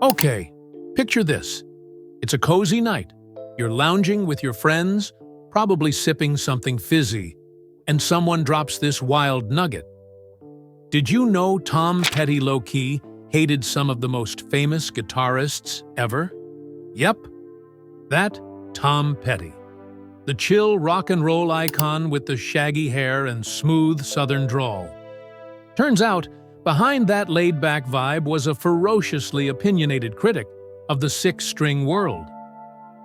Okay, picture this. It's a cozy night. You're lounging with your friends, probably sipping something fizzy, and someone drops this wild nugget. Did you know Tom Petty low-key hated some of the most famous guitarists ever? Yep, that Tom Petty. The chill rock and roll icon with the shaggy hair and smooth southern drawl. Turns out, behind that laid-back vibe was a ferociously opinionated critic of the six-string world.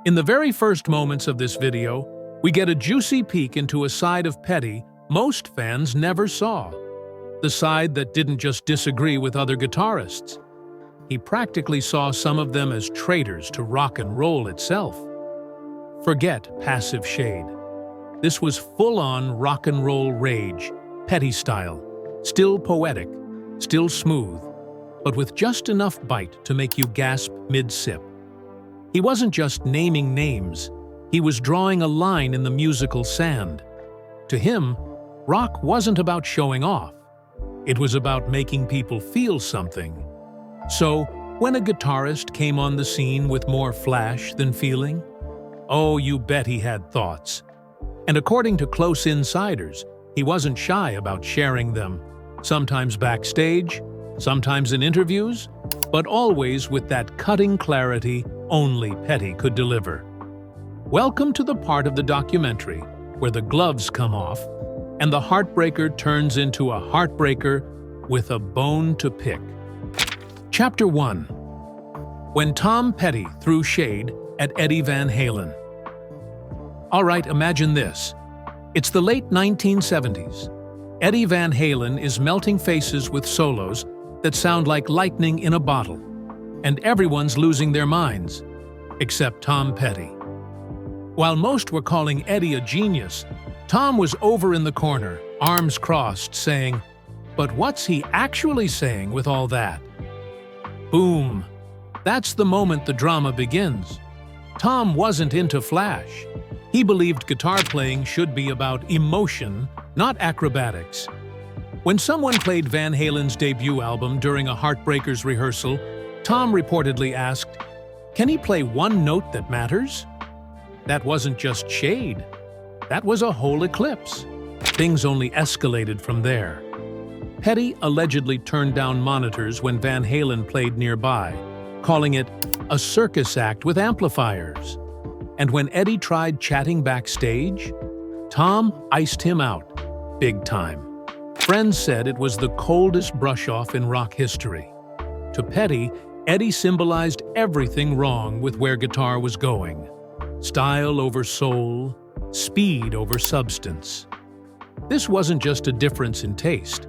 In the very first moments of this video, we get a juicy peek into a side of Petty most fans never saw. The side that didn't just disagree with other guitarists. He practically saw some of them as traitors to rock and roll itself. Forget passive shade. This was full-on rock and roll rage, Petty style. Still poetic, still smooth, but with just enough bite to make you gasp mid-sip. He wasn't just naming names, he was drawing a line in the musical sand. To him, rock wasn't about showing off. It was about making people feel something. So, when a guitarist came on the scene with more flash than feeling, oh, you bet he had thoughts. And according to close insiders, he wasn't shy about sharing them, sometimes backstage, sometimes in interviews, but always with that cutting clarity only Petty could deliver. Welcome to the part of the documentary where the gloves come off and the heartbreaker turns into a heartbreaker with a bone to pick. Chapter 1. When Tom Petty threw shade at Eddie Van Halen. All right, imagine this. It's the late 1970s. Eddie Van Halen is melting faces with solos that sound like lightning in a bottle, and everyone's losing their minds, except Tom Petty. While most were calling Eddie a genius, Tom was over in the corner, arms crossed, saying, "But what's he actually saying with all that?" Boom! That's the moment the drama begins. Tom wasn't into flash. He believed guitar playing should be about emotion, not acrobatics. When someone played Van Halen's debut album during a Heartbreakers rehearsal, Tom reportedly asked, "Can he play one note that matters?" That wasn't just shade. That was a whole eclipse. Things only escalated from there. Petty allegedly turned down monitors when Van Halen played nearby, calling it a circus act with amplifiers. And when Eddie tried chatting backstage, Tom iced him out, big time. Friends said it was the coldest brush-off in rock history. To Petty, Eddie symbolized everything wrong with where guitar was going. Style over soul, speed over substance. This wasn't just a difference in taste.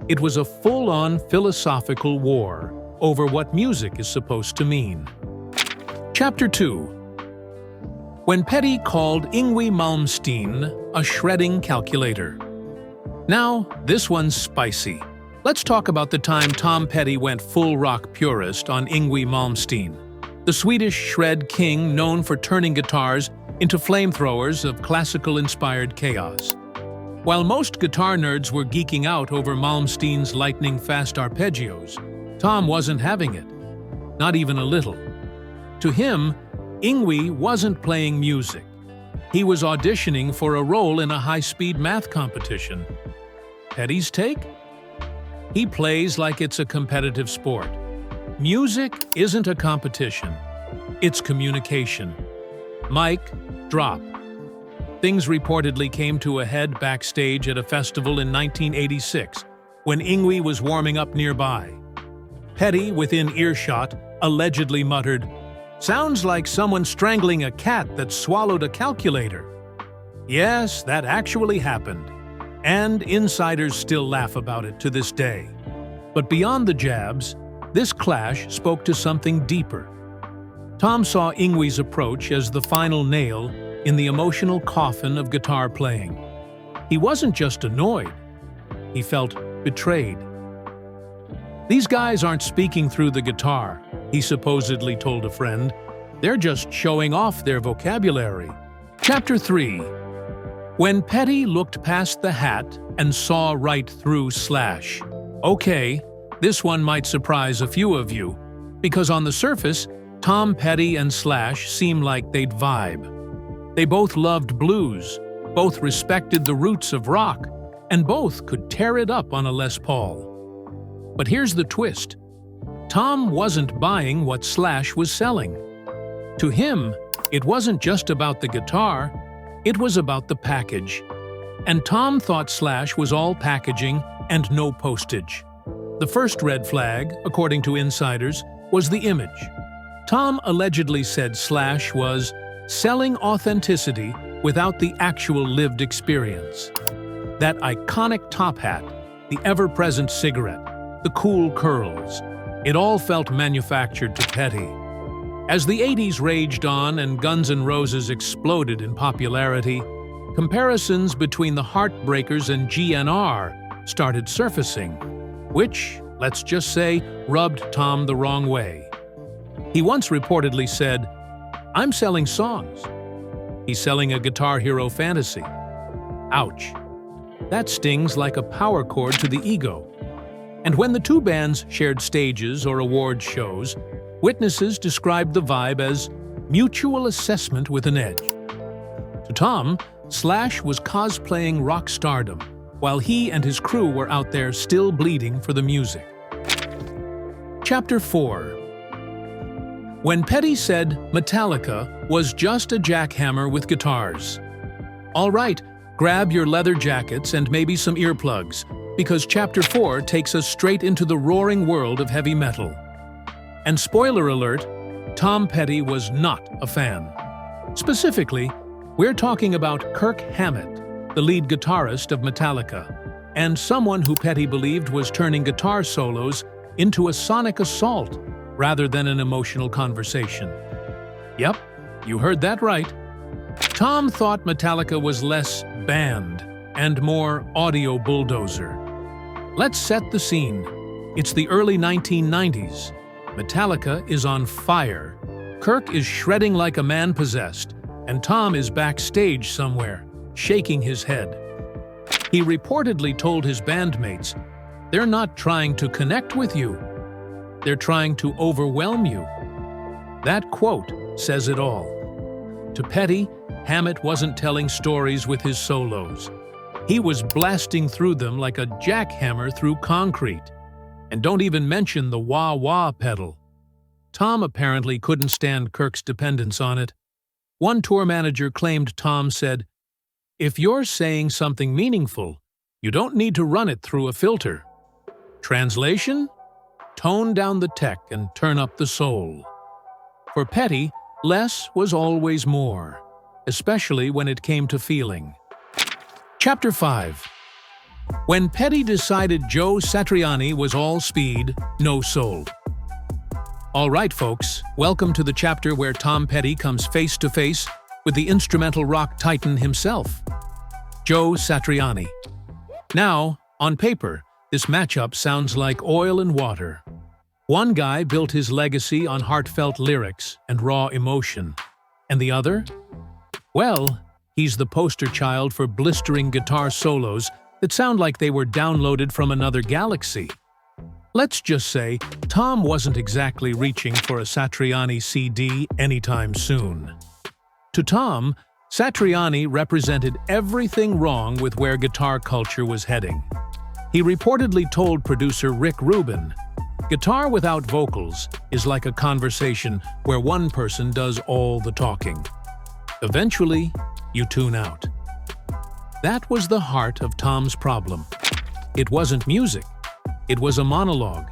It was a full-on philosophical war over what music is supposed to mean. Chapter 2. When Petty called Ingui Malmstein a shredding calculator. Now, this one's spicy. Let's talk about the time Tom Petty went full rock purist on Ingui Malmstein, the Swedish shred king known for turning guitars into flamethrowers of classical-inspired chaos. While most guitar nerds were geeking out over Malmstein's lightning-fast arpeggios, Tom wasn't having it. Not even a little. To him, Ingui wasn't playing music. He was auditioning for a role in a high-speed math competition. Petty's take? He plays like it's a competitive sport. Music isn't a competition. It's communication. Mic, drop. Things reportedly came to a head backstage at a festival in 1986, when Ingui was warming up nearby. Petty, within earshot, allegedly muttered, "Sounds like someone strangling a cat that swallowed a calculator." Yes, that actually happened, and insiders still laugh about it to this day. But beyond the jabs, this clash spoke to something deeper. Tom saw Ingui's approach as the final nail in the emotional coffin of guitar playing. He wasn't just annoyed, he felt betrayed. "These guys aren't speaking through the guitar," he supposedly told a friend. "They're just showing off their vocabulary." Chapter 3. When Petty looked past the hat and saw right through Slash. Okay, this one might surprise a few of you. Because on the surface, Tom Petty and Slash seemed like they'd vibe. They both loved blues, both respected the roots of rock, and both could tear it up on a Les Paul. But here's the twist. Tom wasn't buying what Slash was selling. To him, it wasn't just about the guitar, it was about the package. And Tom thought Slash was all packaging and no postage. The first red flag, according to insiders, was the image. Tom allegedly said Slash was selling authenticity without the actual lived experience. That iconic top hat, the ever-present cigarette, the cool curls, it all felt manufactured to Petty. As the 80s raged on and Guns N' Roses exploded in popularity, comparisons between the Heartbreakers and GNR started surfacing, which, let's just say, rubbed Tom the wrong way. He once reportedly said, "I'm selling songs. He's selling a Guitar Hero fantasy." Ouch. That stings like a power cord to the ego. And when the two bands shared stages or award shows, witnesses described the vibe as mutual assessment with an edge. To Tom, Slash was cosplaying rock stardom, while he and his crew were out there still bleeding for the music. Chapter 4. When Petty said Metallica was just a jackhammer with guitars. All right, grab your leather jackets and maybe some earplugs, because Chapter 4 takes us straight into the roaring world of heavy metal. And spoiler alert, Tom Petty was not a fan. Specifically, we're talking about Kirk Hammett, the lead guitarist of Metallica, and someone who Petty believed was turning guitar solos into a sonic assault rather than an emotional conversation. Yep, you heard that right. Tom thought Metallica was less band and more audio bulldozer. Let's set the scene. It's the early 1990s. Metallica is on fire. Kirk is shredding like a man possessed, and Tom is backstage somewhere, shaking his head. He reportedly told his bandmates, "They're not trying to connect with you. They're trying to overwhelm you." That quote says it all. To Petty, Hammett wasn't telling stories with his solos. He was blasting through them like a jackhammer through concrete. And don't even mention the wah-wah pedal. Tom apparently couldn't stand Kirk's dependence on it. One tour manager claimed Tom said, "If you're saying something meaningful, you don't need to run it through a filter." Translation? Tone down the tech and turn up the soul. For Petty, less was always more, especially when it came to feeling. Chapter 5. When Petty decided Joe Satriani was all speed, no soul. All right, folks, welcome to the chapter where Tom Petty comes face to face with the instrumental rock titan himself, Joe Satriani. Now, on paper, this matchup sounds like oil and water. One guy built his legacy on heartfelt lyrics and raw emotion, and the other? Well, he's the poster child for blistering guitar solos that sound like they were downloaded from another galaxy. Let's just say Tom wasn't exactly reaching for a Satriani CD anytime soon. To Tom, Satriani represented everything wrong with where guitar culture was heading. He reportedly told producer Rick Rubin, "Guitar without vocals is like a conversation where one person does all the talking. Eventually, you tune out." That was the heart of Tom's problem. It wasn't music. It was a monologue.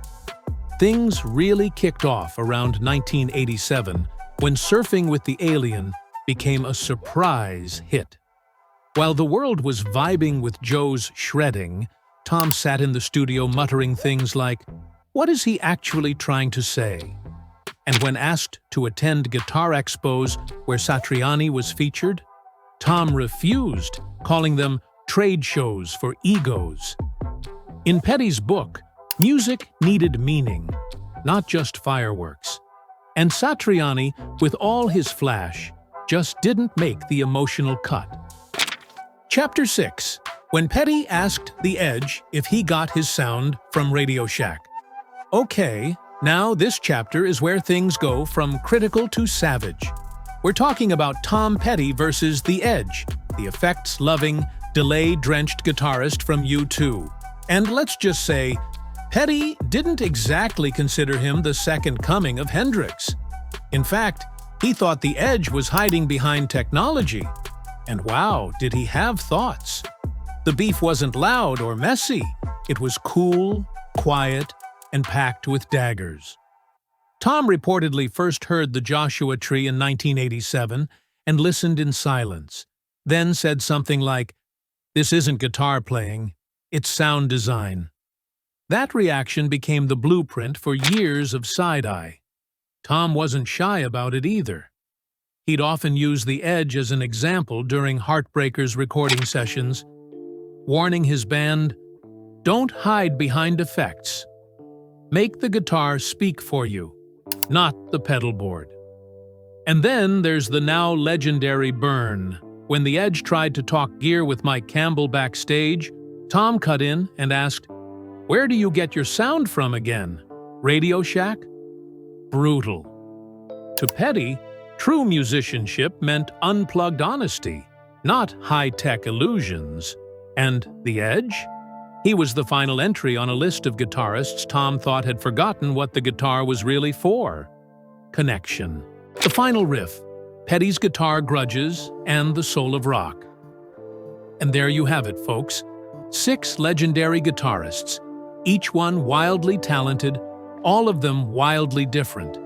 Things really kicked off around 1987 when Surfing with the Alien became a surprise hit. While the world was vibing with Joe's shredding, Tom sat in the studio muttering things like, "What is he actually trying to say?" And when asked to attend guitar expos where Satriani was featured, Tom refused, calling them trade shows for egos. In Petty's book, music needed meaning, not just fireworks. And Satriani, with all his flash, just didn't make the emotional cut. Chapter 6. When Petty asked The Edge if he got his sound from Radio Shack. Okay, Now, this chapter is where things go from critical to savage. We're talking about Tom Petty versus The Edge, the effects-loving, delay-drenched guitarist from U2. And let's just say, Petty didn't exactly consider him the second coming of Hendrix. In fact, he thought The Edge was hiding behind technology. And wow, did he have thoughts. The beef wasn't loud or messy. It was cool, quiet, and packed with daggers. Tom reportedly first heard the Joshua Tree in 1987 and listened in silence, then said something like, "This isn't guitar playing, it's sound design." That reaction became the blueprint for years of side-eye. Tom wasn't shy about it either. He'd often use The Edge as an example during Heartbreakers recording sessions, warning his band, "Don't hide behind effects. Make the guitar speak for you, not the pedal board." And then there's the now legendary burn. When The Edge tried to talk gear with Mike Campbell backstage, Tom cut in and asked, "Where do you get your sound from again? Radio Shack?" Brutal. To Petty, true musicianship meant unplugged honesty, not high-tech illusions. And The Edge? He was the final entry on a list of guitarists Tom thought had forgotten what the guitar was really for. Connection. The final riff, Petty's guitar grudges, and the soul of rock. And there you have it, folks. 6 legendary guitarists, each one wildly talented, all of them wildly different,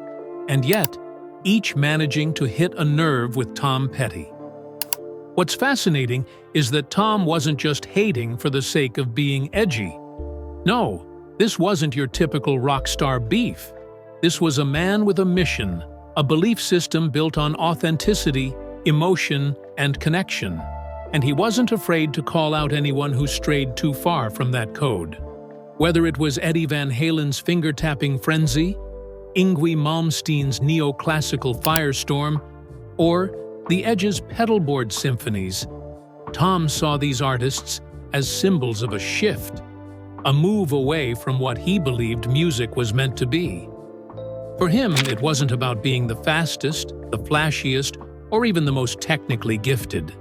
and yet each managing to hit a nerve with Tom Petty. What's fascinating is that Tom wasn't just hating for the sake of being edgy. No, this wasn't your typical rock star beef. This was a man with a mission, a belief system built on authenticity, emotion, and connection. And he wasn't afraid to call out anyone who strayed too far from that code. Whether it was Eddie Van Halen's finger-tapping frenzy, Ingui Malmstein's neoclassical firestorm, or The Edge's pedalboard symphonies, Tom saw these artists as symbols of a shift, a move away from what he believed music was meant to be. For him, it wasn't about being the fastest, the flashiest, or even the most technically gifted.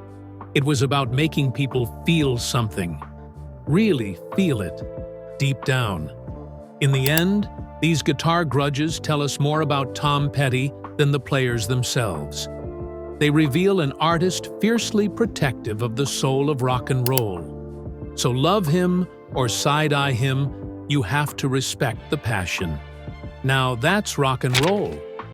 It was about making people feel something, really feel it, deep down. In the end, these guitar grudges tell us more about Tom Petty than the players themselves. They reveal an artist fiercely protective of the soul of rock and roll. So love him or side-eye him, you have to respect the passion. Now that's rock and roll.